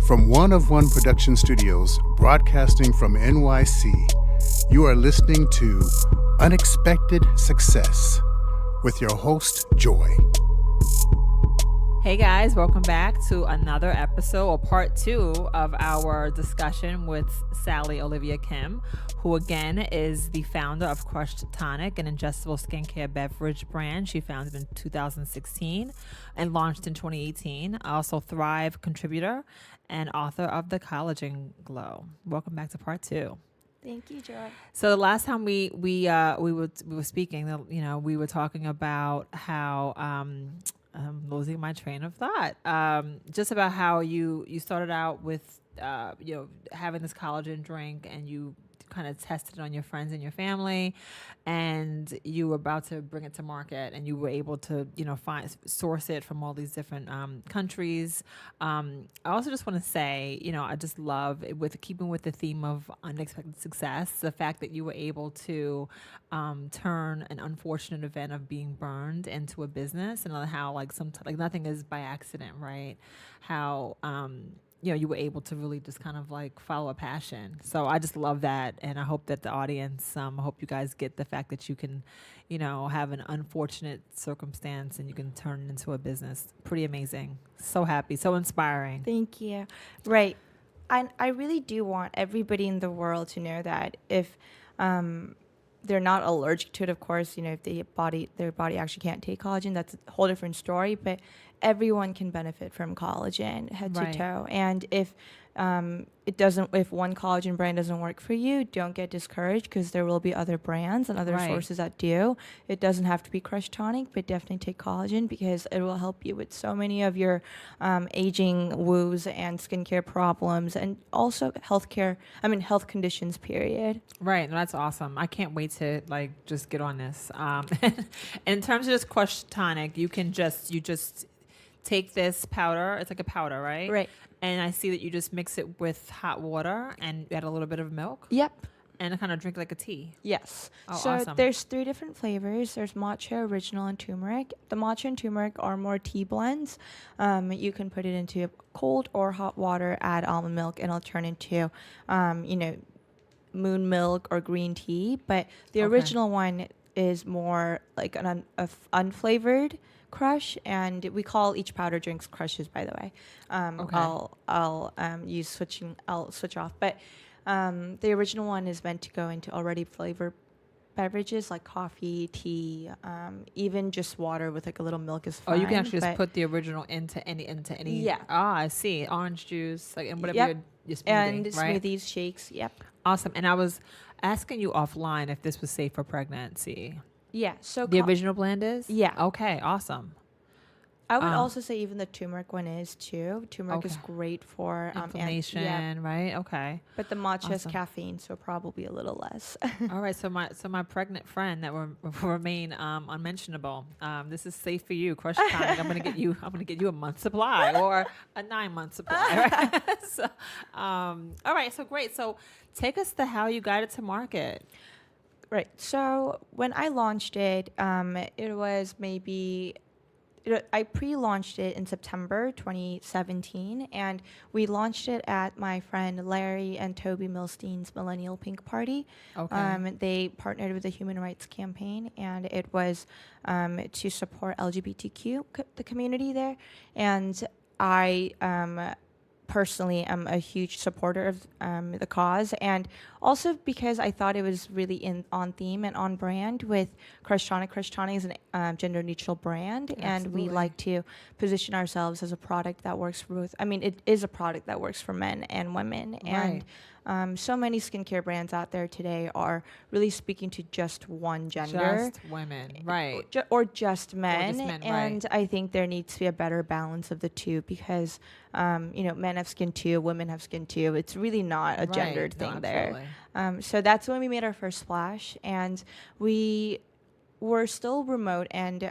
From One of One Production Studios, broadcasting from NYC, you are listening to Unexpected Success with your host, Joy. Hey guys, welcome back to another episode or part 2 of our discussion with Sally Olivia Kim, who again is the founder of Crushed Tonic, an ingestible skincare beverage brand she founded in 2016 and launched in 2018. Also Thrive contributor and author of The Collagen Glow. Welcome back to part 2. Thank you, Joy. So the last time we were speaking, we were talking about how I'm losing my train of thought. Just about how you started out with having this collagen drink, and you kind of tested it on your friends and your family, and you were about to bring it to market, and you were able to source it from all these different countries. I also just want to say, I just love, with keeping with the theme of unexpected success, the fact that you were able to turn an unfortunate event of being burned into a business, and how nothing is by accident, right? How you were able to really just kind of follow a passion. So I just love that. And I hope that the audience, I hope you guys get the fact that you can, have an unfortunate circumstance and you can turn it into a business. Pretty amazing. So happy, so inspiring. Thank you. Right. And I really do want everybody in the world to know that if they're not allergic to it, of course, if their body actually can't take collagen, that's a whole different story. But everyone can benefit from collagen head to toe. And if if one collagen brand doesn't work for you, don't get discouraged, because there will be other brands and other sources that do. It doesn't have to be Crushed Tonic, but definitely take collagen, because it will help you with so many of your aging woes and skincare problems, and also health conditions, period. Right. No, that's awesome. I can't wait to just get on this. In terms of this Crushed Tonic, you just take this powder. It's like a powder, right? Right. And I see that you just mix it with hot water and add a little bit of milk. Yep. And kind of drink like a tea. Yes. Oh, so awesome. There's 3 different flavors. There's matcha, original, and turmeric. The matcha and turmeric are more tea blends. You can put it into cold or hot water, add almond milk, and it'll turn into, moon milk or green tea. But the original one is more like an unflavored crush, and we call each powder drinks crushes, by the way. I'll switch off, but the original one is meant to go into already flavored beverages like coffee, tea, even just water with a little milk is fine. Oh, you can actually just put the original into any. Yeah. Ah, I see. Orange juice, and whatever your smoothie, and right? smoothies, shakes. Yep. Awesome. And I was asking you offline if this was safe for pregnancy. Yeah. So the original blend is? Yeah. Okay. Awesome. I would also say even the turmeric one is too. Turmeric is great for inflammation, right? Okay. But the matcha is caffeine, so probably a little less. All right. So my pregnant friend that will remain unmentionable. This is safe for you, Crushed Tonic. I'm gonna get you a month supply or a 9-month supply. Right? So, all right. So great. So take us to how you got it to market. Right. So when I launched it, it was maybe. I pre-launched it in September 2017, and we launched it at my friend Larry and Toby Milstein's Millennial Pink Party. Okay. They partnered with the Human Rights Campaign, and it was to support LGBTQ the community there. And I personally am a huge supporter of the cause, and also because I thought it was really on theme and on brand with Crushed Tonic. Crushed Tonic is a gender-neutral brand. Absolutely. And we like to position ourselves as a product that works for both. I mean, it is a product that works for men and women. Right. And so many skincare brands out there today are really speaking to just one gender. Just women, right. Or just men. Or just men, and right. I think there needs to be a better balance of the two, because, men have skin too, women have skin too. It's really not a gendered thing there. So that's when we made our first splash, and we were still remote and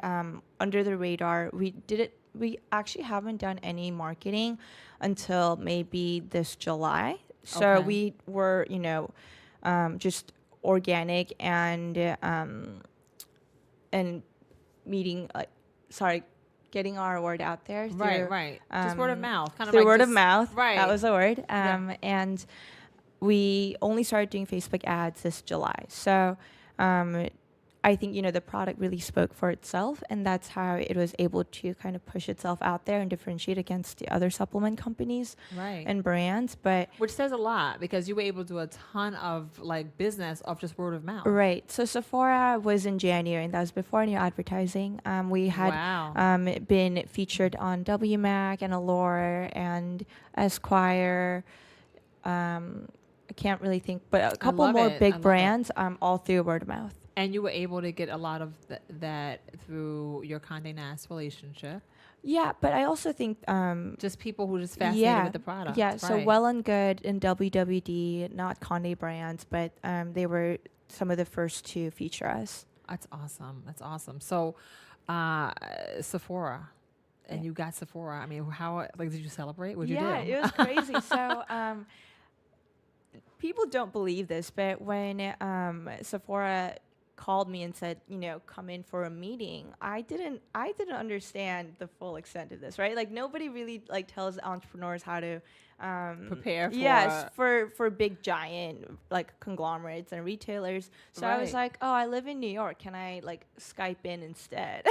under the radar. We actually haven't done any marketing until maybe this July. So we were, just organic and meeting. getting our word out there. Right. Just word of mouth. Kind of through like word of just- mouth. Right. That was the word. Yeah. And we only started doing Facebook ads this July. So I think, the product really spoke for itself, and that's how it was able to kind of push itself out there and differentiate against the other supplement companies Right. and brands. But Which says a lot because you were able to do a ton of like business off just word of mouth. right. So Sephora was in January, and that was before any advertising. We had Wow. been featured on WMAC and Allure and Esquire. I can't really think, but a couple love more it. I big love it. brands, all through word of mouth. And you were able to get a lot of that through your Condé Nast relationship. Yeah, but I also think Just people who are just fascinated with the product. yeah. So Right. Well and Good and WWD, not Condé brands, but they were some of the first to feature us. That's awesome. So, Sephora, and Yeah. you got Sephora. I mean, how like did you celebrate? What did Yeah, you do? it was crazy. So people don't believe this, but when Sephora called me and said, come in for a meeting, I didn't understand the full extent of this, right? Like nobody really like tells entrepreneurs how to Prepare for yes, for big giant like conglomerates and retailers. So I was Right. like, oh, I live in New York. Can I like Skype in instead?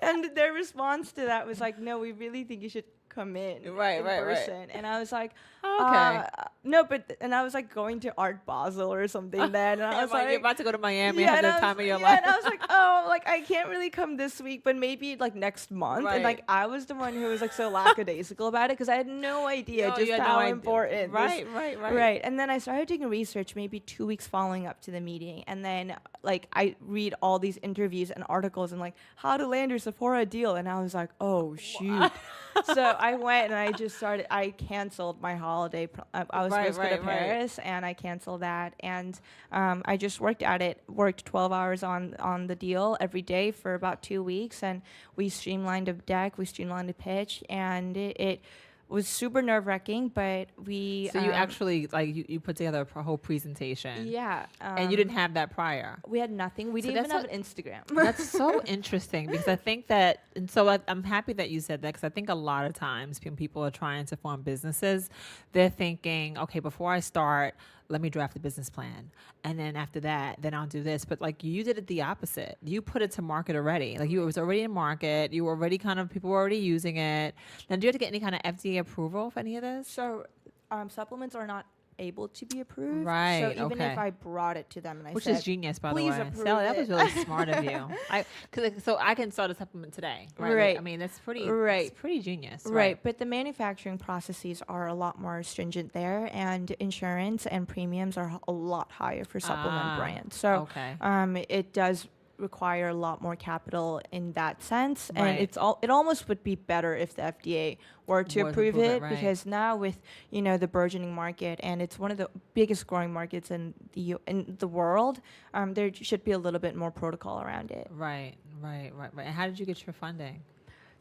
And their response to that was like, no, we really think you should come in Right. person. And I was like, Okay. no, and I was like going to Art Basel or something then. And I was You're like, about to go to Miami yeah, and and have I the was- time of your yeah, life. and I was like, oh, like I can't really come this week, but maybe like next month. Right. And like I was the one who was like so lackadaisical about it because I had no idea No, just you had no how idea. important. Right. Right. And then I started doing research maybe 2 weeks following up to the meeting. And then like I read all these interviews and articles and like how to land your Sephora deal. And I was like, oh shoot. So I went and I canceled my holiday. I was supposed to go to Paris and I canceled that. And I just worked 12 hours on the deal every day for about 2 weeks. And we streamlined a deck, we streamlined a pitch, and it was super nerve-wracking, but we... So you actually, like, you put together a whole presentation. Yeah. And you didn't have that prior. We had nothing. We So didn't even have that's an Instagram. That's so interesting because I think that, and so I'm happy that you said that because I think a lot of times when people are trying to form businesses, they're thinking, okay, before I start, let me draft the business plan. And then after that, then I'll do this. But like you did it the opposite. You put it to market already. Like it was already in market. You were already people were already using it. Now, do you have to get any kind of FDA approval for any of this? So supplements are not able to be approved. Right, So even okay. if I brought it to them and I Which said, is genius, by the "Please way. approve Sally, that was it." really smart of you. So I can start a supplement today, right? Right. I mean, that's pretty, Right. It's pretty genius, Right, but the manufacturing processes are a lot more stringent there, and insurance and premiums are a lot higher for supplement brands. So okay. it does require a lot more capital in that sense, and Right. it almost would be better if the FDA were to approve it, right. because now with the burgeoning market, and it's one of the biggest growing markets in the world, there should be a little bit more protocol around it. Right. And how did you get your funding?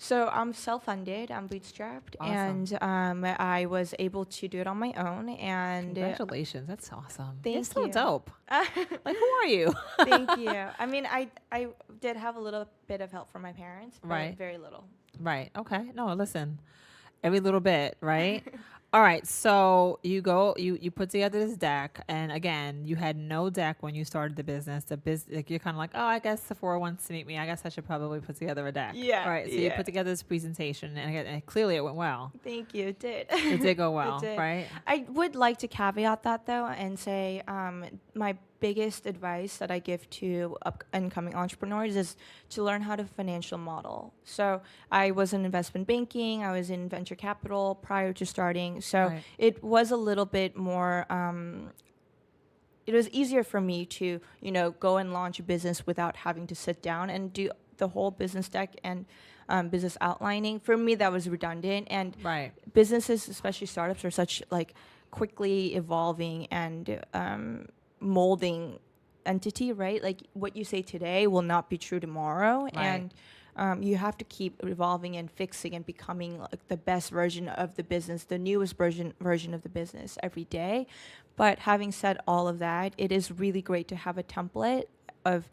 So I'm self-funded, I'm bootstrapped, Awesome. and I was able to do it on my own. And Congratulations, that's awesome. Thank You're so you. dope. Like, who are you? Thank you. I mean, I did have a little bit of help from my parents, but Right. very little. Right. Okay. No, listen. Every little bit, right? All right. So you put together this deck, and again, you had no deck when you started the business. Like you're kind of like, oh, I guess Sephora wants to meet me. I guess I should probably put together a deck. Yeah, All right. So you put together this presentation, and clearly it went well. Thank you. It did. It did go well, It did. right? I would like to caveat that though and say my biggest advice that I give to incoming entrepreneurs is to learn how to financial model. So I was in investment banking, I was in venture capital prior to starting. So Right. it was a little bit more, it was easier for me to, go and launch a business without having to sit down and do the whole business deck and business outlining. For me, that was redundant. And Right. businesses, especially startups, are such like quickly evolving and molding entity, right? Like what you say today will not be true tomorrow. Right. And you have to keep evolving and fixing and becoming like the best version of the business, the newest version of the business every day. But having said all of that, it is really great to have a template of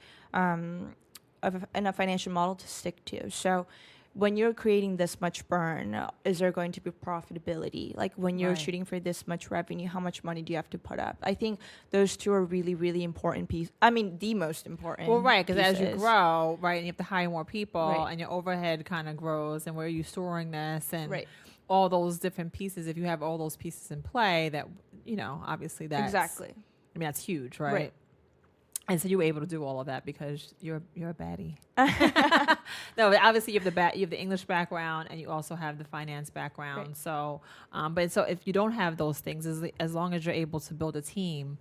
and a financial model to stick to. So when you're creating this much burn, is there going to be profitability? Like when you're Right. shooting for this much revenue, how much money do you have to put up? I think those two are really, really important pieces. I mean, the most important. Well, right, because as you pieces. grow, right, and you have to hire more people, Right. and your overhead kind of grows, and where are you storing this, and Right. all those different pieces. If you have all those pieces in play, that obviously that's Exactly. I mean, that's huge, right? Right. And so you were able to do all of that because you're a baddie. No, but obviously you have the English background and you also have the finance background. Right. So, so if you don't have those things, as long as you're able to build a team,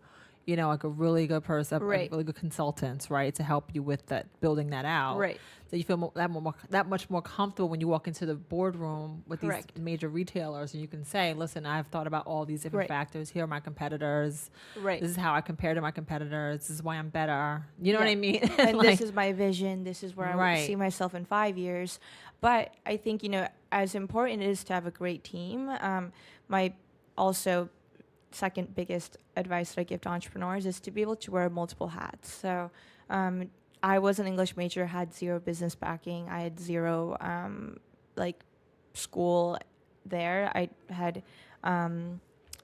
like a really good person, Right. like really good consultants, right, to help you with that, building that out. Right. So you feel that much more comfortable when you walk into the boardroom with Correct. these major retailers, and you can say, "Listen, I've thought about all these different Right. factors. Here are my competitors. Right. This is how I compare to my competitors. This is why I'm better." You know what Yeah. I mean? And Like, this is my vision. This is where I Right. see myself in 5 years. But I think, as important it is to have a great team, my also second biggest advice that I give to entrepreneurs is to be able to wear multiple hats. So I was an English major, had zero business backing. I had zero school there. I had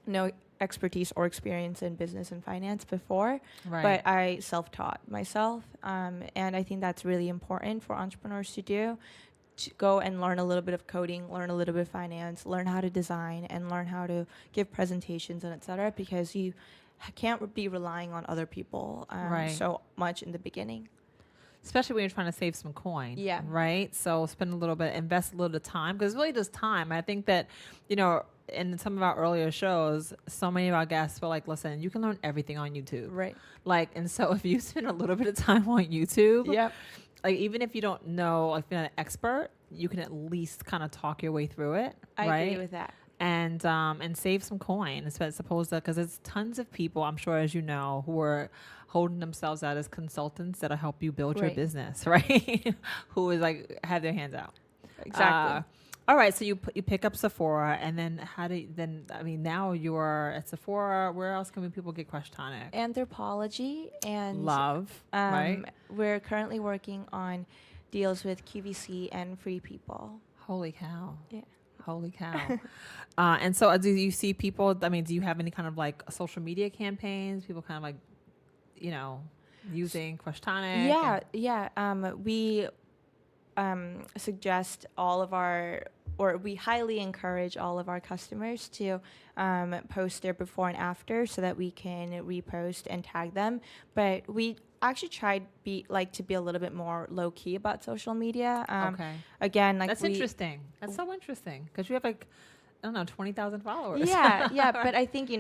no expertise or experience in business and finance before, right. but I self-taught myself. And I think that's really important for entrepreneurs to do, to go and learn a little bit of coding, learn a little bit of finance, learn how to design, and learn how to give presentations and et cetera, because you can't be relying on other people Right. so much in the beginning. Especially when you're trying to save some coin. Yeah. Right. So spend a little bit, invest a little bit of time, because it's really just time. I think that, in some of our earlier shows, so many of our guests were like, "Listen, you can learn everything on YouTube." Right. Like, and so if you spend a little bit of time on YouTube, Yep. like even if you don't know, like if you're not an expert, you can at least kind of talk your way through it. I right? agree with that. And save some coin, supposed to, because there's tons of people, I'm sure, as you know, who are holding themselves out as consultants that'll help you build your Right. business, right? Who is like have their hands out. Exactly. All right, so you pick up Sephora, and then now you're at Sephora. Where else can people get Crushed Tonic? Anthropology and Love, right? We're currently working on deals with QVC and Free People. Holy cow. Yeah. Holy cow. And so do you see people, do you have any kind of like social media campaigns? People kind of like, using Crushed Tonic? We suggest we highly encourage all of our customers to post their before and after so that we can repost and tag them. But we actually tried to be a little bit more low key about social media. Okay. Again, That's interesting. That's so interesting, because you have 20,000 followers. Yeah. But I think,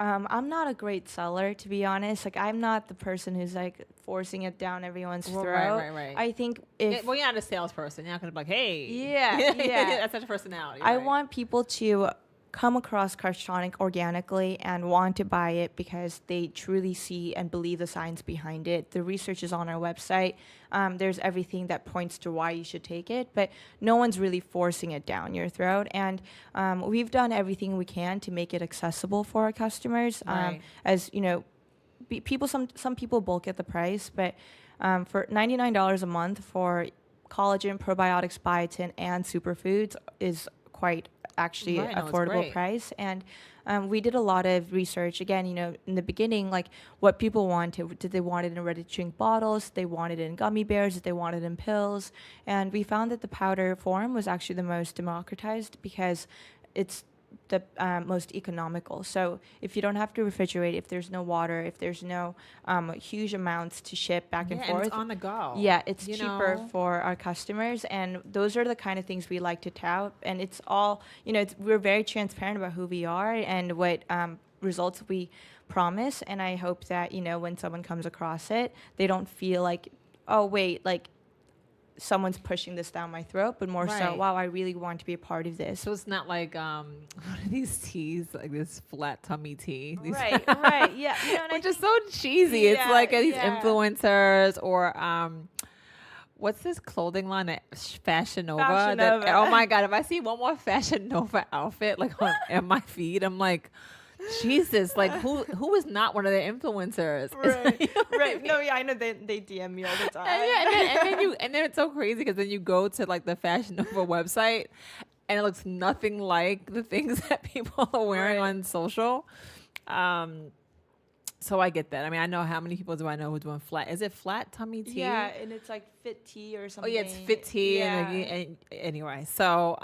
I'm not a great seller, to be honest. Like, I'm not the person who's forcing it down everyone's throat. Right. I think You're not a salesperson. You're not going to be like, hey. Yeah. That's such a personality. I right? want people to come across Crushed Tonic organically and want to buy it because they truly see and believe the science behind it. The research is on our website. There's everything that points to why you should take it, but no one's really forcing it down your throat. And we've done everything we can to make it accessible for our customers. Right. As you know, some people bulk at the price, but for $99 a month for collagen, probiotics, biotin, and superfoods is quite actually Right, no, it's affordable great. price. And we did a lot of research again, in the beginning, what people wanted. Did they want it in ready to drink bottles? Did they want it in gummy bears? Did they want it in pills? And we found that the powder form was actually the most democratized because it's the most economical. So if you don't have to refrigerate, if there's no water, if there's no huge amounts to ship back and And forth, it's on the go. yeah, it's you cheaper know? for our customers, and those are the kind of things we like to tout. And it's all, we're very transparent about who we are and what results we promise. And I hope that, when someone comes across it, they don't feel like, oh, wait, someone's pushing this down my throat, but more so, Right. wow, I really want to be a part of this. So it's not like one of these teas, like this flat tummy tea. These Right, yeah. which is so cheesy. It's like these influencers or what's this clothing line at Fashion Nova? Fashion Nova. Oh my God, if I see one more Fashion Nova outfit on my feed, I'm like, Jesus, like who is not one of their influencers? Right. You know what I Right. mean? No, yeah, I know they DM me all the time. And then it's so crazy because then you go to like the Fashion Nova website and it looks nothing like the things that people are wearing Right. on social. So I get that. I mean, I know how many people do I know who are doing flat? Is it flat tummy tea? Yeah, and it's like fit tea or Oh something. yeah, it's fit tea. Yeah. And anyway, so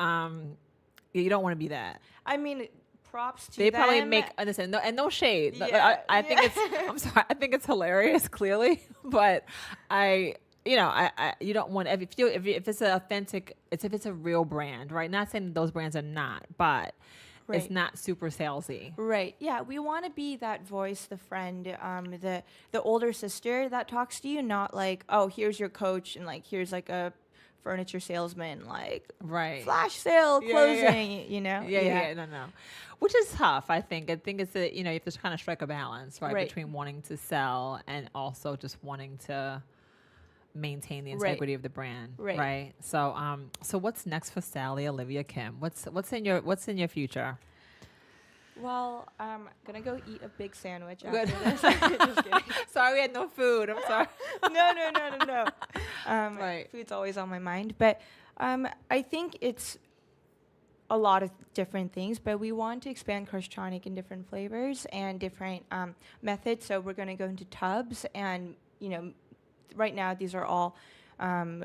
you don't want to be that. I mean, props to They them. probably make understand no, and no shade. Yeah, I think it's I'm sorry. I think it's hilarious, clearly, but I you don't want if it's an authentic, if it's a real brand, right? Not saying those brands are not, but it's Right. not super salesy. Right. Yeah, we want to be that voice, the friend, the older sister that talks to you, not like, oh, here's your coach and like here's like a furniture salesman, like Right. flash sale Yeah, closing, yeah. you know? Yeah, no. Which is tough, I think. I think it's you have to kind of strike a balance, right, Right. between wanting to sell and also just wanting to maintain the Right. integrity of the brand, Right. So, so what's next for Sally Olivia Kim? What's in your future? Well, I'm gonna go eat a big sandwich Good. after this. Just kidding. Sorry, we had no food. I'm sorry. No. Right. Food's always on my mind, but I think it's a lot of different things, but we want to expand Crushed Tonic in different flavors and different methods. So we're going to go into tubs, and right now these are all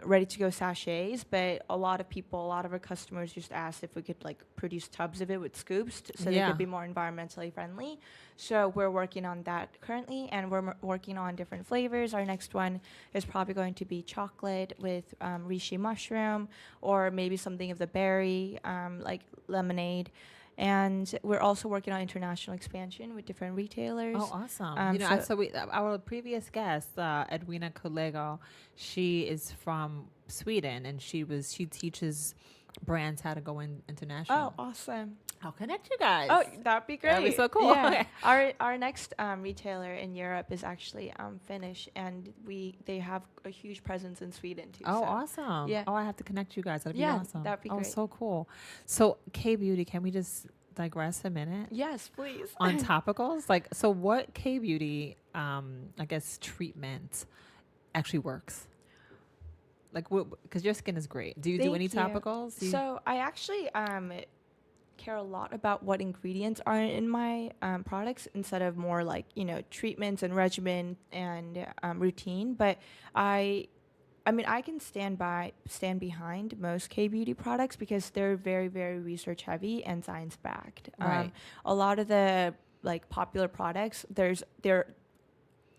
ready to go sachets, but a lot of our customers just asked if we could like produce tubs of it with scoops so they Yeah. could be more environmentally friendly. So we're working on that currently, and we're working on different flavors. Our next one is probably going to be chocolate with reishi mushroom, or maybe something of the berry, like lemonade. And we're also working on international expansion with different retailers. Oh, awesome. Our previous guest, Edwina Colego, she is from Sweden, and she teaches brands how to go international. Oh, awesome. I'll connect you guys. Oh, that'd be great. That'd be so cool. Yeah. Okay. Our next retailer in Europe is actually Finnish, and they have a huge presence in Sweden too. Oh, so. awesome. Yeah. Oh, I have to connect you guys. That'd be Yeah, awesome. that'd be Oh, great. so cool. So, K Beauty, can we just digress a minute? Yes, please. On topicals? So what K Beauty, I guess, treatment actually works? Like, because your skin is great. Do you do Thank any you. topicals? So I actually care a lot about what ingredients are in my products instead of more like treatments and regimen and routine. But I mean, I can stand behind most K Beauty products because they're very, very research heavy and science backed. Right. A lot of the like popular products,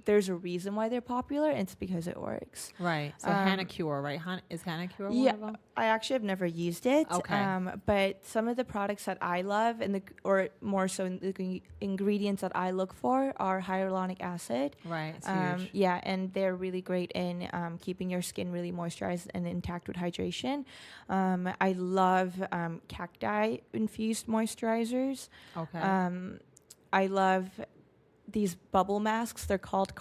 there's a reason why they're popular, and it's because it works. Right. So Hannah Cure, right? Is Hannah Cure one Yeah, of them? I actually have never used it. Okay. But some of the products that I love, or more so the ingredients that I look for, are hyaluronic acid. Right. It's huge. Yeah, and they're really great in keeping your skin really moisturized and intact with hydration. I love cacti infused moisturizers. Okay. I love these bubble masks. They're called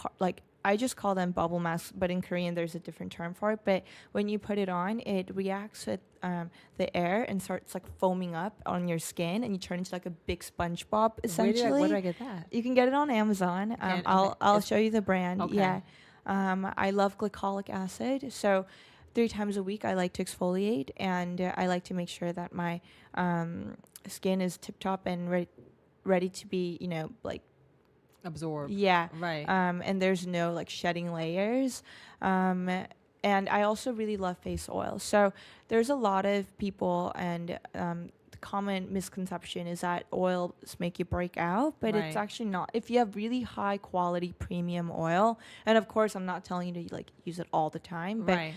I just call them bubble masks, but in Korean there's a different term for it. But when you put it on, it reacts with the air and starts like foaming up on your skin, and you turn into like a big SpongeBob essentially. Where do I get that? You can get it on Amazon. Okay, I'll show you the brand. Okay. Yeah. I love glycolic acid. So 3 times a week I like to exfoliate, and I like to make sure that my skin is tip top and ready to be, like Absorb. yeah. Right. And there's no like shedding layers. And I also really love face oil. So there's a lot of people, and the common misconception is that oils make you break out, but it's Right. actually not. If you have really high quality premium oil, and of course I'm not telling you to like use it all the time, but Right.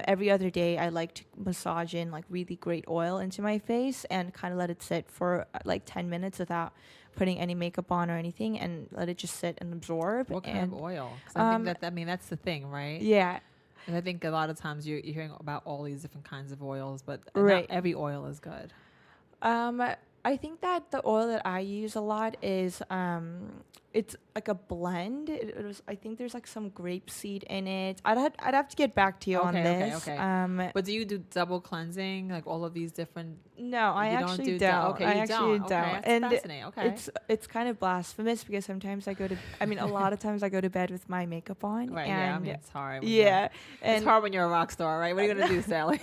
every other day I like to massage in like really great oil into my face and kind of let it sit for like 10 minutes without putting any makeup on or anything, and let it just sit and absorb. What kind and of oil? 'Cause I think that's the thing, right? yeah. And I think a lot of times you're hearing about all these different kinds of oils, but Right. not every oil is good. I think that the oil that I use a lot is it's like a blend. I think there's like some grapeseed in it. I'd have to get back to you on this. Okay. But do you do double cleansing, like all of these different? No, I actually don't. Okay, I you actually don't. don't. Okay, that's And fascinating. Okay. it's kind of blasphemous because sometimes a lot of times I go to bed with my makeup on. Right. And Yeah. I mean, it's hard. And it's hard when you're a rock star, right? What are you gonna do, Sally?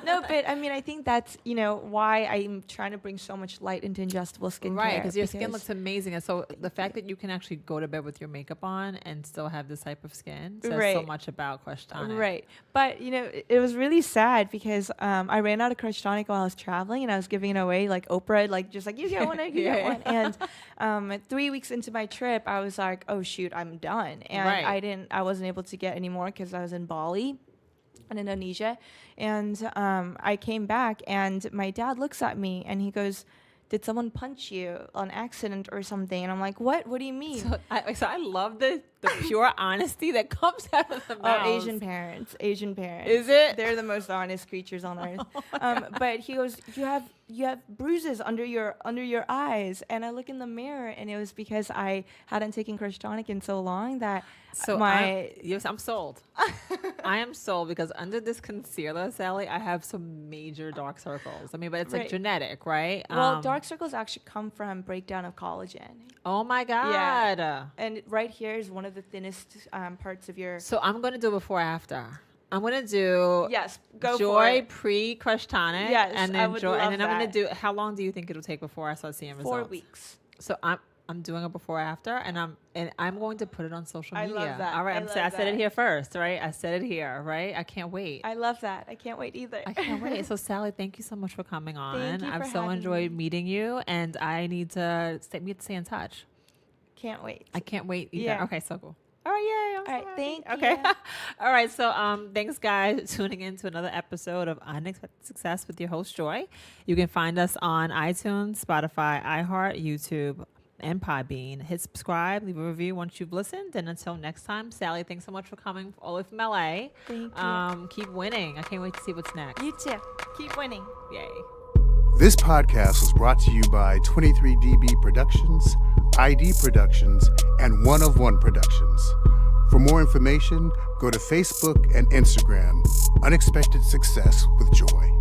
No, but I mean, I think that's why I'm trying to bring so much light into ingestible skincare. Right, because your skin looks amazing, and so the fact that you can actually go to bed with your makeup on and still have this type of skin says so much about Crushed Tonic. Right, but it was really sad because I ran out of Crushed Tonic while I was traveling, and I was giving it away like Oprah, like just like you get one, you get one. And 3 weeks into my trip, I was like, oh shoot, I'm done, and I wasn't able to get any more because I was in Bali. In Indonesia, and I came back, and my dad looks at me and he goes, "Did someone punch you on accident or something?" And I'm like, "What? What do you mean?" So I love the pure honesty that comes out of the mouth. Oh, Asian parents. Is it? They're the most honest creatures on earth. But he goes, you have bruises under your eyes, and I look in the mirror, and it was because I hadn't taken Crushed Tonic in so long that I'm sold. I am sold because under this concealer, Sally, I have some major dark circles. I mean, but it's like genetic, right? Well, dark circles actually come from breakdown of collagen. Oh my God. Yeah. And right here is one of the thinnest parts of your. So I'm going to do before after. I'm going to do Joy pre-Crushed Tonic. Yes, and then Joy. And then that. I'm going to do, how long do you think it'll take before I start seeing results? 4 weeks. So I'm doing a before after, and I'm going to put it on social media. I love that. All right, I said it here first, right? I said it here, right? I can't wait. I love that. I can't wait either. I can't wait. So Sally, thank you so much for coming on. Thank you I've for so having enjoyed me. meeting you, and I need to stay in touch. Can't wait. I can't wait either. Yeah. Okay, so cool. All right, All right, thank you. Okay. All right, so thanks guys for tuning in to another episode of Unexpected Success with your host Joy. You can find us on iTunes, Spotify, iHeart, YouTube, and Podbean. Hit subscribe, leave a review once you've listened, and until next time, Sally, thanks so much for coming all the way from LA. Thank you. Keep winning. I can't wait to see what's next. You too. Keep winning. Yay. This podcast was brought to you by 23DB Productions, ID Productions, and One of One Productions. For more information, go to Facebook and Instagram, Unexpected Success with Joy.